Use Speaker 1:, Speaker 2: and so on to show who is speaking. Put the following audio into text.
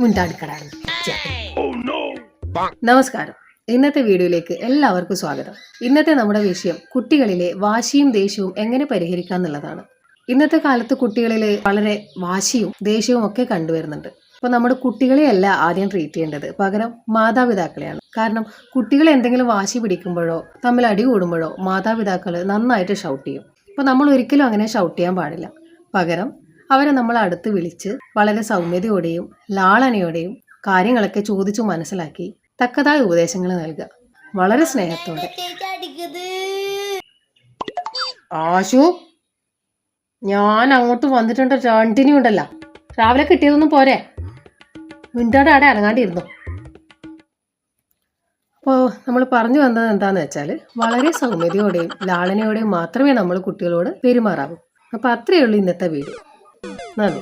Speaker 1: മുണ്ടാടിക്കടാണ്. നമസ്കാരം. ഇന്നത്തെ വീഡിയോയിലേക്ക് എല്ലാവർക്കും സ്വാഗതം. ഇന്നത്തെ നമ്മുടെ വിഷയം കുട്ടികളിലെ വാശിയും ദേഷ്യവും എങ്ങനെ പരിഹരിക്കാം എന്നുള്ളതാണ്. ഇന്നത്തെ കാലത്ത് കുട്ടികളിൽ വളരെ വാശിയും ദേഷ്യവും ഒക്കെ കണ്ടുവരുന്നുണ്ട്. അപ്പോൾ നമ്മുടെ കുട്ടികളെയല്ല ആദ്യം ട്രീറ്റ് ചെയ്യേണ്ടത്, പകരം മാതാപിതാക്കളെയാണ്. കാരണം കുട്ടികൾ എന്തെങ്കിലും വാശി പിടിക്കുമ്പോഴോ തമ്മിൽ അടി കൂടുമ്പോഴോ മാതാപിതാക്കൾ നന്നായിട്ട് ഷൗട്ട് ചെയ്യും. അപ്പോൾ നമ്മൾ ഒരിക്കലും അങ്ങനെ ഷൗട്ട് ചെയ്യാൻ പാടില്ല. പകരം അവരെ നമ്മൾ അടുത്ത് വിളിച്ച് വളരെ സൗമ്യതയോടെയും ലാളനയോടെയും കാര്യങ്ങളൊക്കെ ചോദിച്ചു മനസ്സിലാക്കി തക്കതായ ഉപദേശങ്ങൾ നൽകുക, വളരെ സ്നേഹത്തോടെ. ആശു, ഞാൻ അങ്ങോട്ട് വന്നിട്ടുണ്ട്. രണ്ടിനും ഉണ്ടല്ല, രാവിലെ കിട്ടിയതൊന്നും പോരെ, മുൻപോടെ അവിടെ അനങ്ങാണ്ടിരുന്നു. അപ്പോൾ നമ്മൾ പറഞ്ഞു വന്നത് എന്താണെന്ന് വെച്ചാൽ, വളരെ സൗമ്യതയോടെയും ലാളനയോടെയും മാത്രമേ നമ്മൾ കുട്ടികളോട് പെരുമാറാവൂ. അപ്പോൾ അത്രയേ ഉള്ളൂ ഇന്നത്തെ വീഡിയോ. നന്ദി.